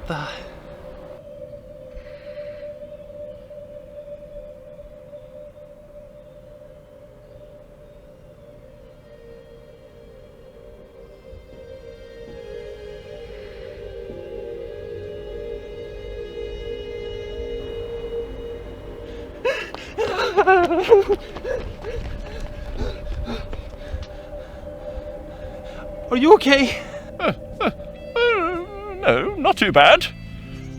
the... Are you okay? No, not too bad.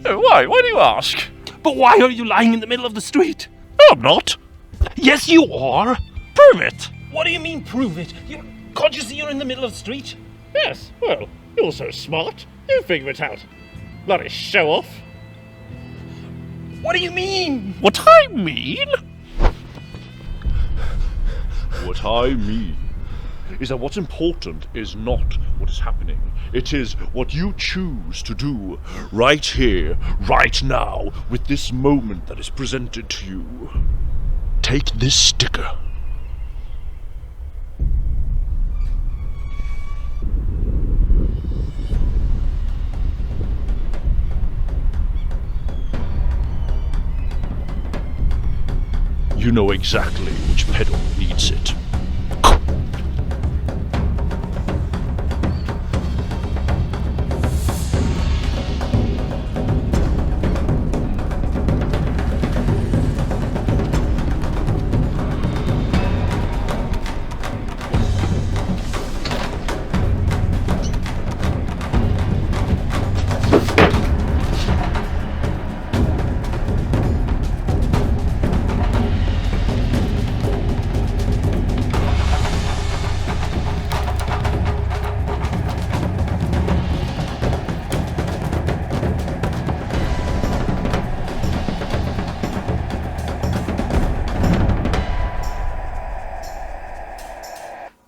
Why? Why do you ask? But why are you lying in the middle of the street? I'm not. Yes, you are. Prove it. What do you mean, prove it? Can't you see you're in the middle of the street? Yes, well, you're so smart. You figure it out. Bloody show off. What do you mean? What I mean? What I mean is that what's important is not what is happening. It is what you choose to do right here, right now, with this moment that is presented to you. Take this sticker. You know exactly which pedal needs it.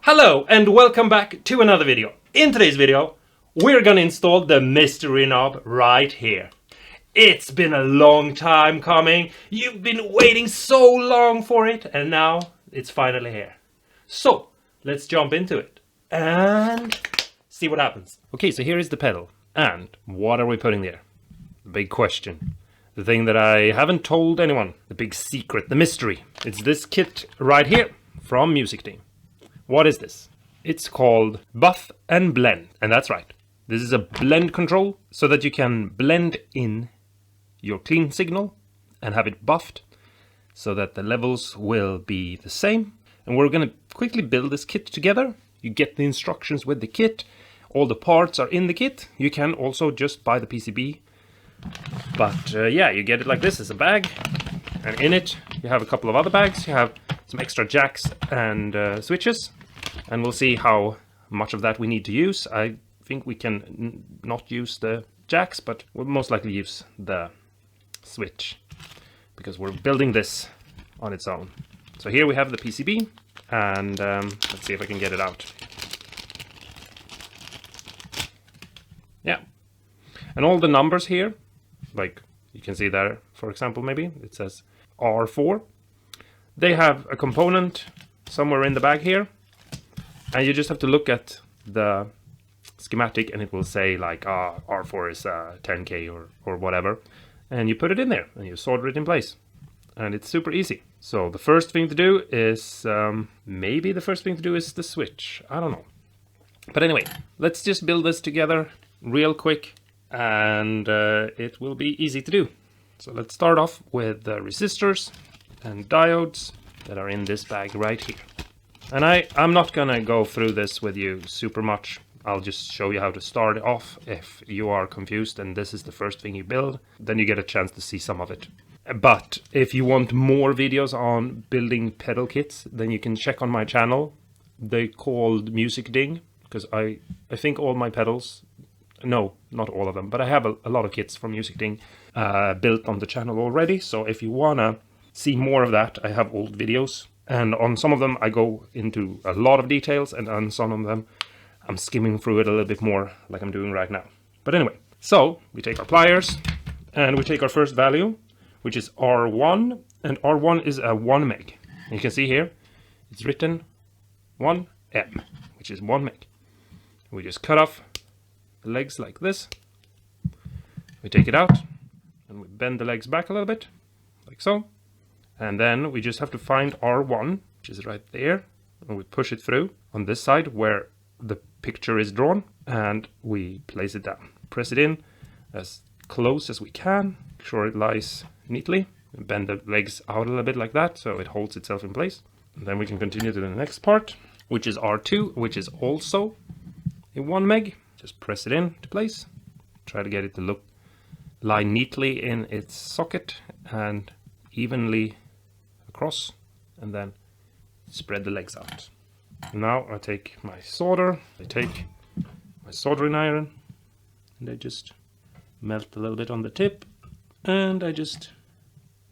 Hello and welcome back to another video. In today's video, we're gonna install the mystery knob right here. It's been a long time coming. You've been waiting so long for it, and now it's finally here. So let's jump into it and see what happens. Okay, so here is the pedal. And what are we putting there? The big question. The thing that I haven't told anyone. The big secret, the mystery. It's this kit right here from Music Team. What is this? It's called Buff and Blend. And that's right. This is a blend control so that you can blend in your clean signal and have it buffed so that the levels will be the same. And we're going to quickly build this kit together. You get the instructions with the kit. All the parts are in the kit. You can also just buy the PCB. But yeah, you get it like this as a bag. And in it, you have a couple of other bags. You have some extra jacks and switches. And we'll see how much of that we need to use. I think we can not use the jacks, but we'll most likely use the switch because we're building this on its own. So here we have the PCB, and let's see if I can get it out. Yeah. And all the numbers here, like you can see there, for example, maybe it says R4. They have a component somewhere in the bag here. And you just have to look at the schematic and it will say like R4 is 10K or whatever. And you put it in there and you solder it in place. And it's super easy. So the first thing to do is, maybe the first thing to do is the switch. I don't know. But anyway, let's just build this together real quick and it will be easy to do. So let's start off with the resistors and diodes that are in this bag right here. And I'm not gonna go through this with you super much. I'll just show you how to start it off. If you are confused and this is the first thing you build, then you get a chance to see some of it. But if you want more videos on building pedal kits, then you can check on my channel. They're called Music Ding, because I think all my pedals, no, not all of them, but I have a lot of kits from Music Ding built on the channel already. So if you wanna see more of that, I have old videos. And on some of them, I go into a lot of details, and on some of them, I'm skimming through it a little bit more like I'm doing right now. But anyway, so we take our pliers, and we take our first value, which is R1, and R1 is a 1 meg. And you can see here, it's written 1M, which is 1 meg. We just cut off the legs like this, we take it out and we bend the legs back a little bit, like so. And then we just have to find R1, which is right there, and we push it through on this side where the picture is drawn, and we place it down. Press it in as close as we can, make sure it lies neatly. Bend the legs out a little bit like that, so it holds itself in place. And then we can continue to the next part, which is R2, which is also a 1 meg. Just press it in to place. Try to get it to lie neatly in its socket and evenly across, and then spread the legs out. Now I take my solder, I take my soldering iron, and I just melt a little bit on the tip, and I just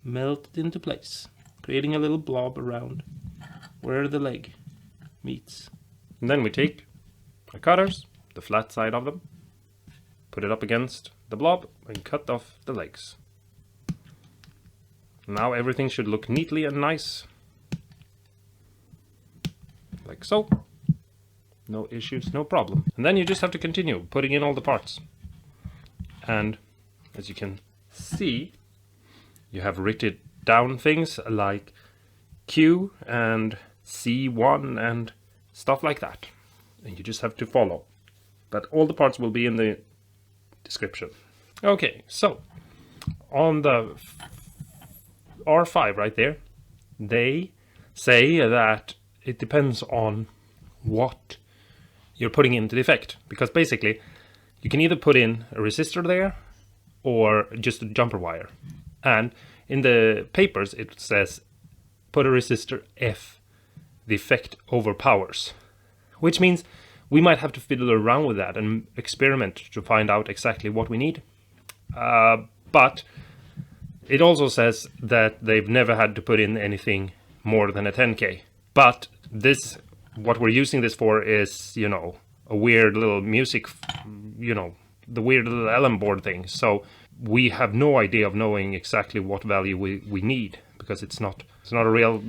melt it into place, creating a little blob around where the leg meets. And then we take our cutters, the flat side of them, put it up against the blob, and cut off the legs. Now everything should look neatly and nice, like so. No issues, no problem. And then you just have to continue putting in all the parts. And as you can see, you have written down things like Q and C1 and stuff like that. And you just have to follow. But all the parts will be in the description. Okay, so on the R5 right there, they say that it depends on what you're putting into the effect. Because basically, you can either put in a resistor there or just a jumper wire. And in the papers, it says put a resistor if the effect overpowers. Which means we might have to fiddle around with that and experiment to find out exactly what we need. But it also says that they've never had to put in anything more than a 10K. But this, what we're using this for is, you know, a weird little music, you know, the weird little LM board thing. So we have no idea of knowing exactly what value we need, because it's not a real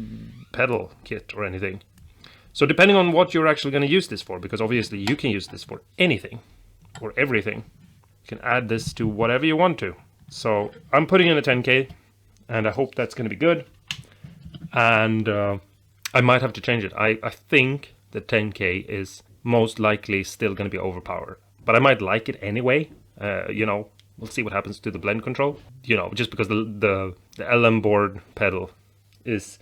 pedal kit or anything. So depending on what you're actually going to use this for, because obviously you can use this for anything or everything. You can add this to whatever you want to. So I'm putting in a 10K, and I hope that's going to be good. And I might have to change it. I think the 10K is most likely still going to be overpowered. But I might like it anyway. You know, we'll see what happens to the blend control. You know, just because the LM board pedal is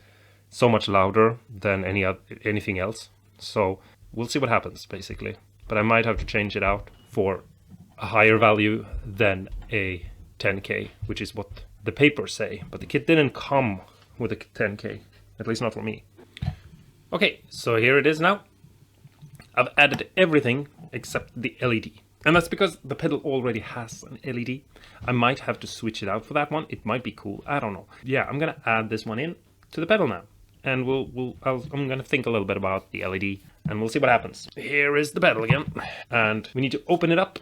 so much louder than anything else. So we'll see what happens, basically. But I might have to change it out for a higher value than a 10K, which is what the papers say. But the kit didn't come with a 10K, at least not for me. Okay, so here it is now. I've added everything except the LED. And that's because the pedal already has an LED. I might have to switch it out for that one. It might be cool, I don't know. Yeah, I'm gonna add this one in to the pedal now. And I'm gonna think a little bit about the LED, and we'll see what happens. Here is the pedal again. And we need to open it up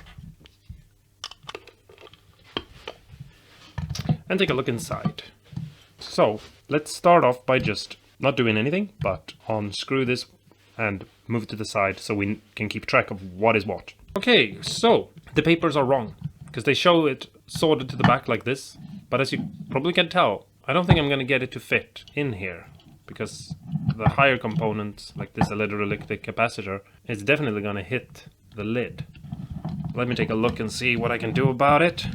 and take a look inside. So let's start off by just not doing anything, but unscrew this and move it to the side so we can keep track of what is what. Okay, so the papers are wrong, because they show it sorted to the back like this, but as you probably can tell, I don't think I'm going to get it to fit in here, because the higher component, like this electrolytic capacitor, is definitely going to hit the lid. Let me take a look and see what I can do about it.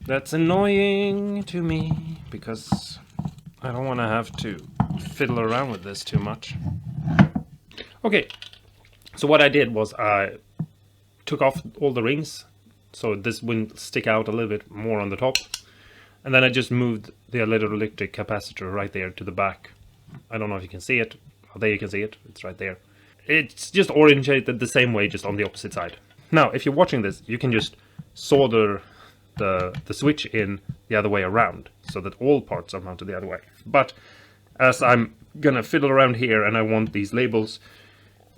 That's annoying to me, because I don't want to have to fiddle around with this too much. Okay, so what I did was I took off all the rings, so this wouldn't stick out a little bit more on the top. And then I just moved the electrolytic capacitor right there to the back. I don't know if you can see it. Oh, there you can see it. It's right there. It's just orientated the same way, just on the opposite side. Now, if you're watching this, you can just solder the switch in the other way around, so that all parts are mounted the other way. But as I'm gonna fiddle around here and I want these labels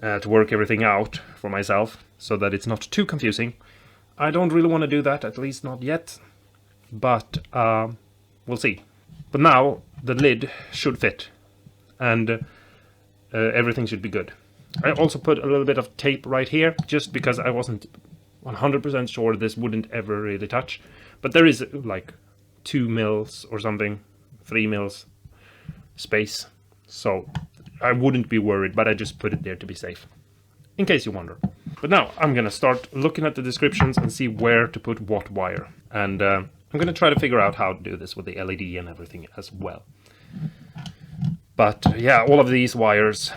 to work everything out for myself so that it's not too confusing, I don't really want to do that, at least not yet. But we'll see. But now the lid should fit, and everything should be good. I also put a little bit of tape right here, just because I wasn't 100% sure this wouldn't ever really touch. But there is like 2 mils or something, 3 mils space. So I wouldn't be worried, but I just put it there to be safe, in case you wonder. But now I'm gonna start looking at the descriptions and see where to put what wire. And I'm gonna try to figure out how to do this with the LED and everything as well. But yeah, all of these wires,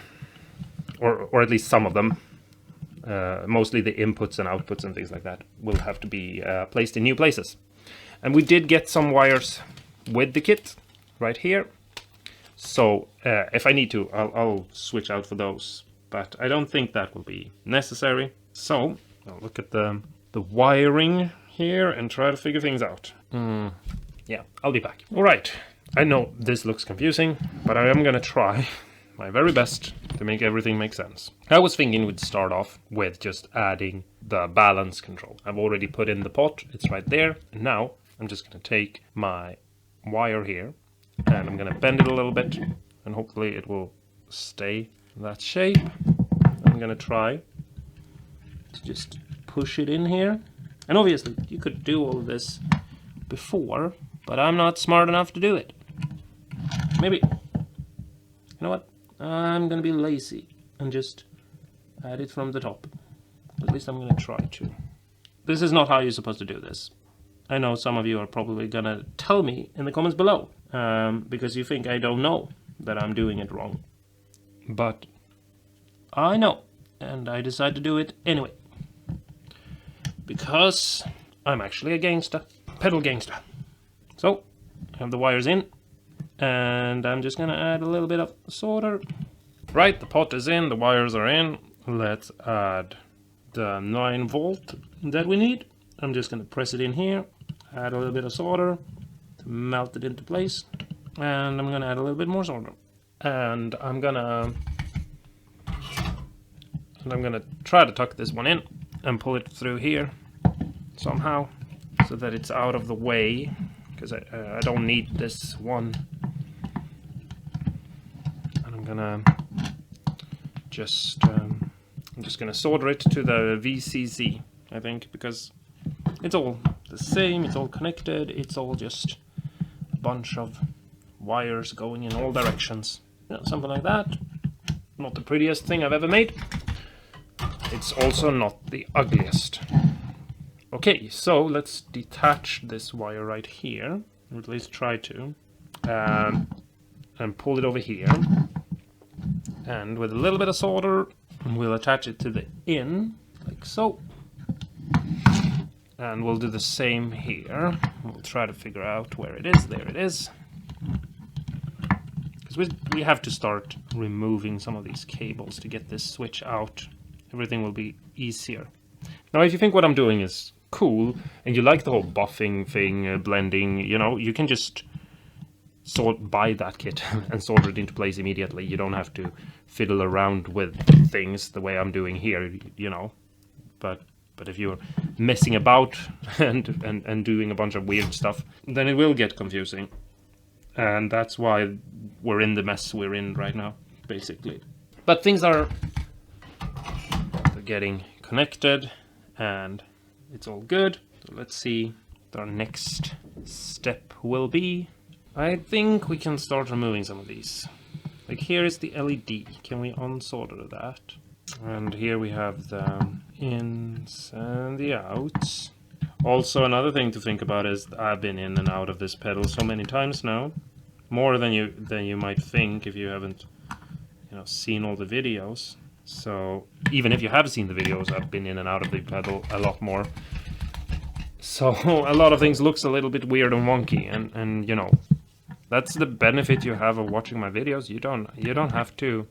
or at least some of them, mostly the inputs and outputs and things like that, will have to be placed in new places. And we did get some wires with the kit right here. So if I need to, I'll switch out for those. But I don't think that will be necessary. So I'll look at the wiring here and try to figure things out. Yeah, I'll be back. All right. I know this looks confusing, but I am gonna try my very best to make everything make sense. I was thinking we'd start off with just adding the balance control. I've already put in the pot, it's right there. And now I'm just gonna take my wire here and I'm gonna bend it a little bit and hopefully it will stay in that shape. I'm gonna try to just push it in here. And obviously you could do all of this before, but I'm not smart enough to do it. Maybe, you know what, I'm gonna be lazy and just add it from the top. At least I'm gonna try to. This is not how you're supposed to do this. I know some of you are probably gonna tell me in the comments below, because you think I don't know that I'm doing it wrong. But I know, and I decide to do it anyway. Because I'm actually a gangster, pedal gangster. So, I have the wires in. And I'm just gonna add a little bit of solder. Right, the pot is in, the wires are in. Let's add the 9 volt that we need. I'm just gonna press it in here, add a little bit of solder to melt it into place. And I'm gonna add a little bit more solder. And I'm gonna try to tuck this one in and pull it through here somehow so that it's out of the way, because I don't need this one. I'm just gonna solder it to the VCC, I think, because it's all the same, it's all connected, it's all just a bunch of wires going in all directions. You know, something like that. Not the prettiest thing I've ever made. It's also not the ugliest. Okay, so let's detach this wire right here, or at least try to, and pull it over here. And with a little bit of solder, we'll attach it to the in, like so. And we'll do the same here. We'll try to figure out where it is. There it is. Because we have to start removing some of these cables to get this switch out. Everything will be easier. Now, if you think what I'm doing is cool, and you like the whole buffing thing, blending, you know, you can just buy that kit and solder it into place immediately. You don't have to fiddle around with things the way I'm doing here, you know. But if you're messing about and doing a bunch of weird stuff, then it will get confusing. And that's why we're in the mess we're in right now, basically. But things are getting connected and it's all good. So let's see what our next step will be. I think we can start removing some of these. Like here is the LED. Can we unsolder that? And here we have the ins and the outs. Also, another thing to think about is I've been in and out of this pedal so many times now, more than you might think if you haven't, you know, seen all the videos. So even if you have seen the videos, I've been in and out of the pedal a lot more. So a lot of things looks a little bit weird and wonky, and you know, that's the benefit you have of watching my videos. You don't have to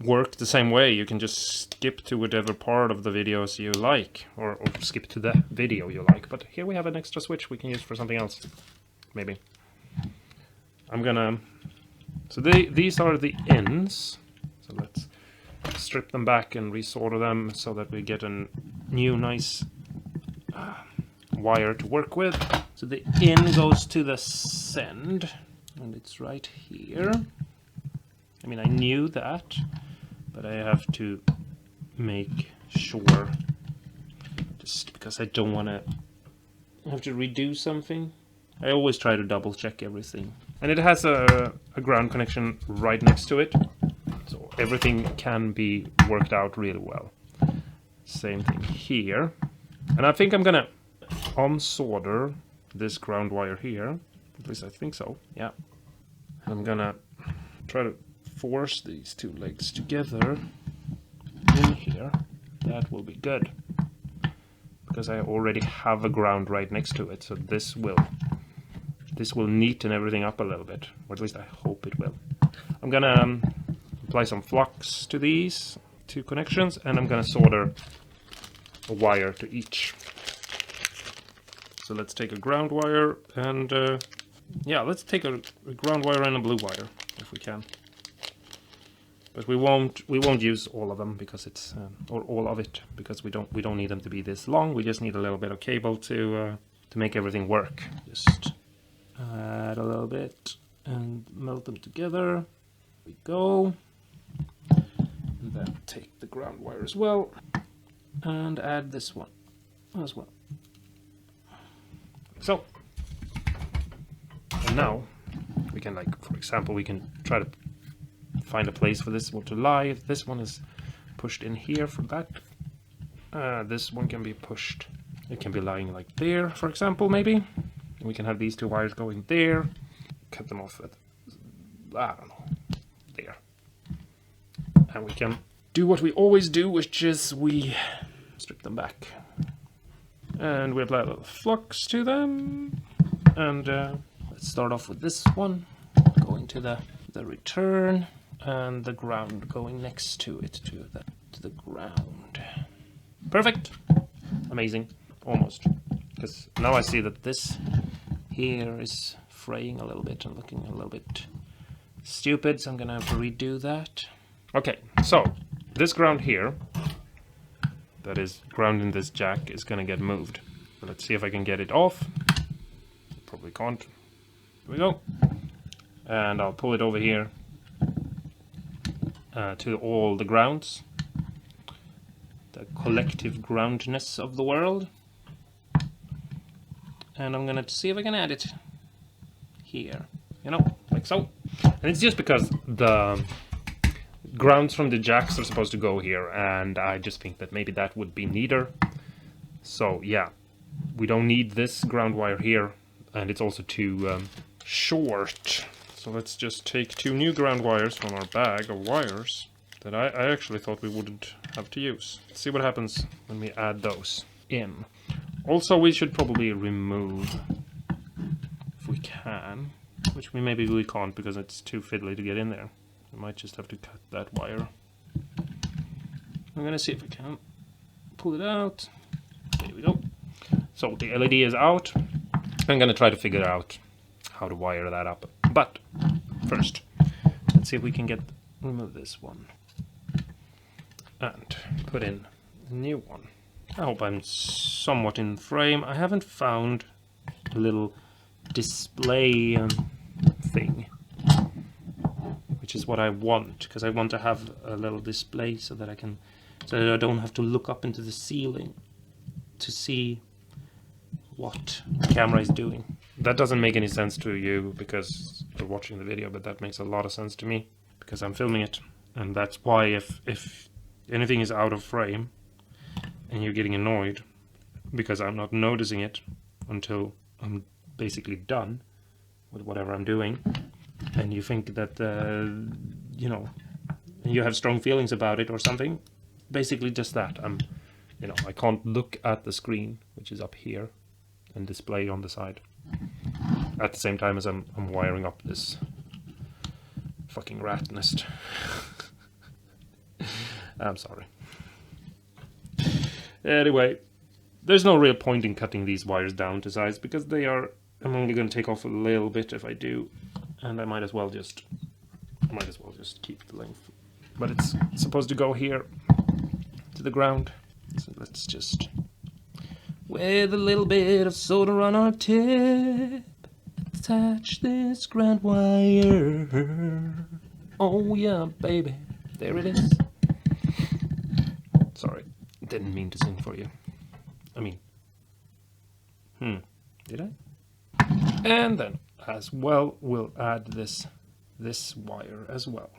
work the same way. You can just skip to whatever part of the videos you like, or skip to the video you like. But here we have an extra switch we can use for something else, maybe. So these are the ins. So let's strip them back and resolder them so that we get a new nice wire to work with. So the in goes to the send, and it's right here. I mean, I knew that, but I have to make sure, just because I don't want to have to redo something. I always try to double check everything. And it has a ground connection right next to it. So everything can be worked out really well. Same thing here. And I think I'm gonna unsolder this ground wire here. At least I think so, yeah. And I'm gonna try to force these two legs together in here. That will be good. Because I already have a ground right next to it, so this will neaten everything up a little bit. Or at least I hope it will. I'm gonna apply some flux to these two connections, and I'm gonna solder a wire to each. So let's take a ground wire and yeah, let's take a ground wire and a blue wire if we can. But we won't use all of them because it's or all of it because we don't need them to be this long. We just need a little bit of cable to make everything work. Just add a little bit and melt them together. There we go. And then take the ground wire as well and add this one as well. So, and now we can, like, for example, we can try to find a place for this one to lie. If this one is pushed in here for that, this one can be pushed. It can be lying like there, for example, maybe. We can have these two wires going there. Cut them off at, I don't know, there. And we can do what we always do, which is we strip them back. And we apply a little flux to them. And let's start off with this one, going to the return, and the ground going next to it, to the ground. Perfect. Amazing. Almost. Because now I see that this here is fraying a little bit and looking a little bit stupid, so I'm gonna have to redo that. Okay, so this ground here, that is ground in this jack, is gonna get moved. But let's see if I can get it off. Probably can't. Here we go. And I'll pull it over here to all the grounds. The collective groundness of the world. And I'm gonna see if I can add it here. You know, like so. And it's just because the grounds from the jacks are supposed to go here, and I just think that maybe that would be neater. So yeah, we don't need this ground wire here, and it's also too short. So let's just take two new ground wires from our bag of wires that I actually thought we wouldn't have to use. Let's see what happens when we add those in. Also, we should probably remove, if we can, which maybe we can't because it's too fiddly to get in there. We might just have to cut that wire. I'm gonna see if I can pull it out. There we go. So the LED is out. I'm gonna try to figure out how to wire that up. But first, let's see if we can remove this one and put in a new one. I hope I'm somewhat in frame. I haven't found a little display thing, which is what I want, because I want to have a little display so that I don't have to look up into the ceiling to see what the camera is doing. That doesn't make any sense to you because you're watching the video, but that makes a lot of sense to me because I'm filming it. And that's why if anything is out of frame and you're getting annoyed because I'm not noticing it until I'm basically done with whatever I'm doing, and you think that, you know, you have strong feelings about it or something, basically just that. I can't look at the screen, which is up here, and display on the side at the same time as I'm wiring up this fucking rat nest. I'm sorry. Anyway, there's no real point in cutting these wires down to size because I'm only going to take off a little bit if I do, and I might as well just keep the length. But it's supposed to go here to the ground, so let's just, with a little bit of solder on our tip, attach this ground wire. Oh yeah, baby, there it is. Sorry, didn't mean to sing for you. Did I? And then as well, we'll add this wire as well.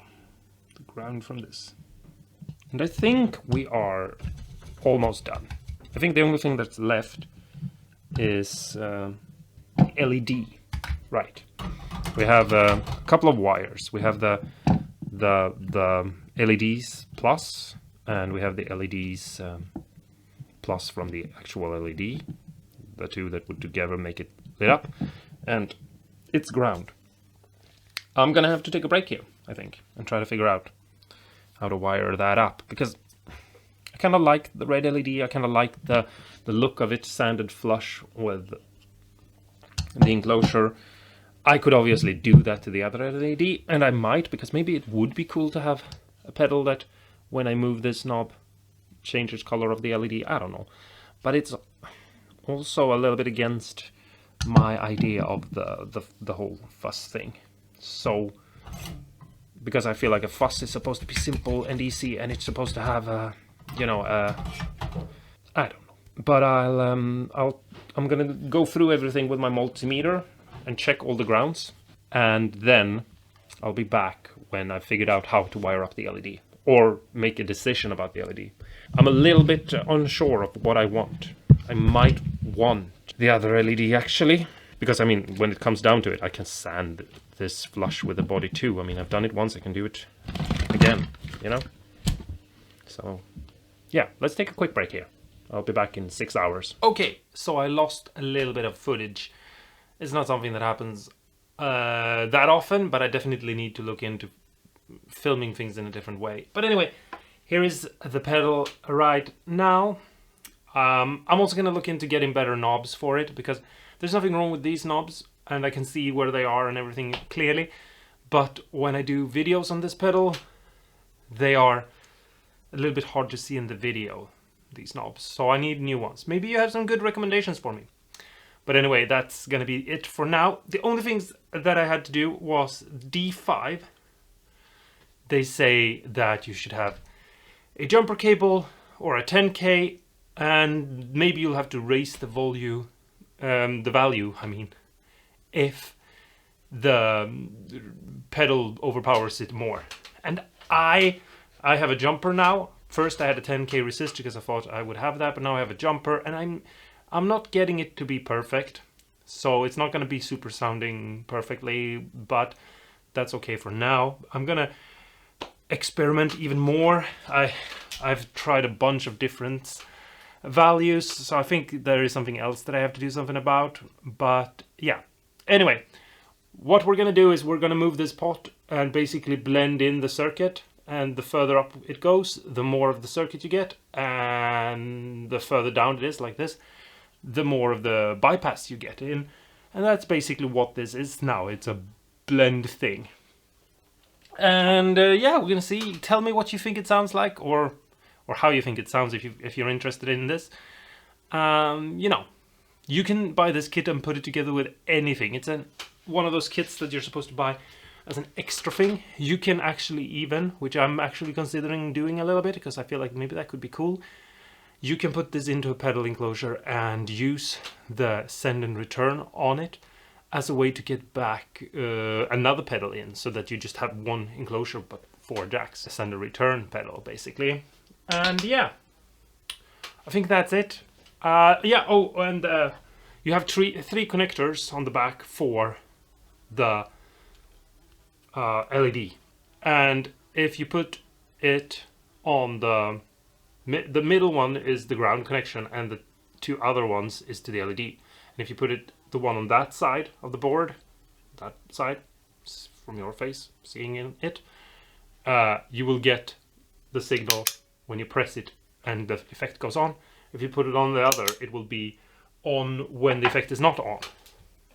The ground from this. And I think we are almost done. I think the only thing that's left is LED. Right. We have a couple of wires. We have the LEDs plus, and we have the LEDs plus from the actual LED. The two that would together make it lit up. And it's ground. I'm gonna have to take a break here, I think, and try to figure out how to wire that up, because I kind of like the red LED. I kind of like the look of it sanded flush with the enclosure. I could obviously do that to the other LED, and I might, because maybe it would be cool to have a pedal that when I move this knob changes color of the LED. I don't know, but it's also a little bit against my idea of the whole fuss thing. So, because I feel like a fuss is supposed to be simple and easy, and it's supposed to have a, I don't know. But I'm gonna go through everything with my multimeter and check all the grounds, and then I'll be back when I've figured out how to wire up the LED or make a decision about the LED. I'm a little bit unsure of what I want. I might want the other LED actually, because I mean, when it comes down to it, I can sand this flush with the body too. I mean, I've done it once, I can do it again, So, yeah, let's take a quick break here. I'll be back in 6 hours. Okay, so I lost a little bit of footage. It's not something that happens that often, but I definitely need to look into filming things in a different way. But anyway, here is the pedal right now. I'm also going to look into getting better knobs for it, because there's nothing wrong with these knobs and I can see where they are and everything clearly. But when I do videos on this pedal, they are a little bit hard to see in the video, these knobs. So I need new ones. Maybe you have some good recommendations for me. But anyway, that's going to be it for now. The only things that I had to do was D5. They say that you should have a jumper cable or a 10K, and maybe you'll have to raise the value, if the pedal overpowers it more. And I have a jumper now. First I had a 10K resistor because I thought I would have that, but now I have a jumper, and I'm not getting it to be perfect. So it's not going to be super sounding perfectly, but that's okay for now. I'm going to experiment even more. I've tried a bunch of different values, so I think there is something else that I have to do something about. But yeah, anyway, what we're gonna do is we're gonna move this pot and basically blend in the circuit, and the further up it goes, the more of the circuit you get, and the further down it is, like this, the more of the bypass you get in. And that's basically what this is now. It's a blend thing. And yeah, we're gonna see. Tell me what you think it sounds like, or how you think it sounds if you're interested in this. You can buy this kit and put it together with anything. It's one of those kits that you're supposed to buy as an extra thing. You can actually even, which I'm actually considering doing a little bit, because I feel like maybe that could be cool. You can put this into a pedal enclosure and use the send and return on it as a way to get back another pedal in, so that you just have one enclosure but 4 jacks. A send and return pedal, basically. And yeah, I think that's it. Yeah, oh, and you have three connectors on the back for the LED. And if you put it on the middle one is the ground connection, and the 2 other ones is to the LED. And if you put it, the one on that side of the board, that side, from your face, seeing in it, you will get the signal when you press it and the effect goes on. If you put it on the other, it will be on when the effect is not on,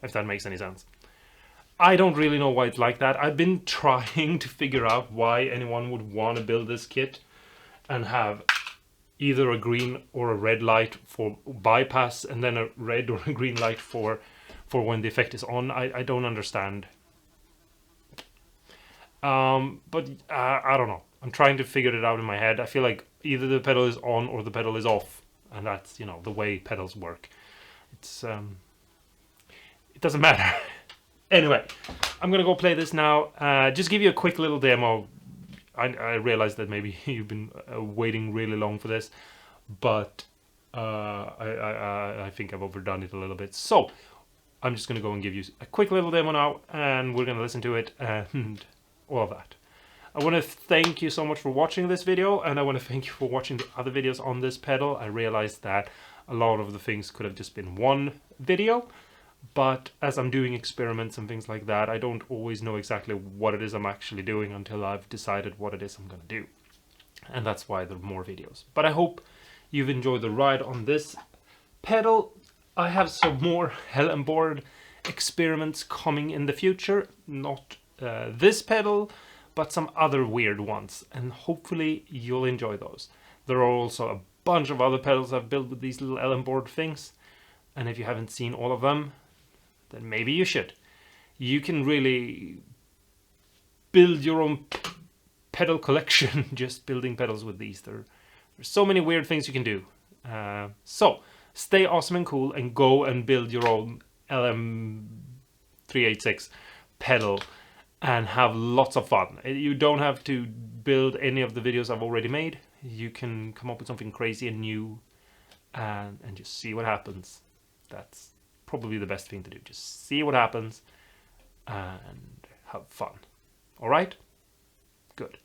if that makes any sense. I don't really know why it's like that. I've been trying to figure out why anyone would want to build this kit and have either a green or a red light for bypass, and then a red or a green light for when the effect is on. I don't understand. But I don't know. I'm trying to figure it out in my head. I feel like either the pedal is on or the pedal is off, and that's, the way pedals work. It's it doesn't matter. Anyway, I'm gonna go play this now. Just give you a quick little demo. I realize that maybe you've been waiting really long for this, but I think I've overdone it a little bit. So I'm just gonna go and give you a quick little demo now, and we're gonna listen to it and all of that. I want to thank you so much for watching this video, and I want to thank you for watching the other videos on this pedal. I realized that a lot of the things could have just been one video, but as I'm doing experiments and things like that, I don't always know exactly what it is I'm actually doing until I've decided what it is I'm going to do. And that's why there are more videos. But I hope you've enjoyed the ride on this pedal. I have some more LM board experiments coming in the future. Not this pedal, but some other weird ones, and hopefully you'll enjoy those. There are also a bunch of other pedals I've built with these little LM board things, and if you haven't seen all of them, then maybe you should. You can really build your own pedal collection just building pedals with these. There's so many weird things you can do. So stay awesome and cool, and go and build your own LM386 pedal and have lots of fun. You don't have to build any of the videos I've already made. You can come up with something crazy and new and just see what happens. That's probably the best thing to do. Just see what happens and have fun. All right? Good.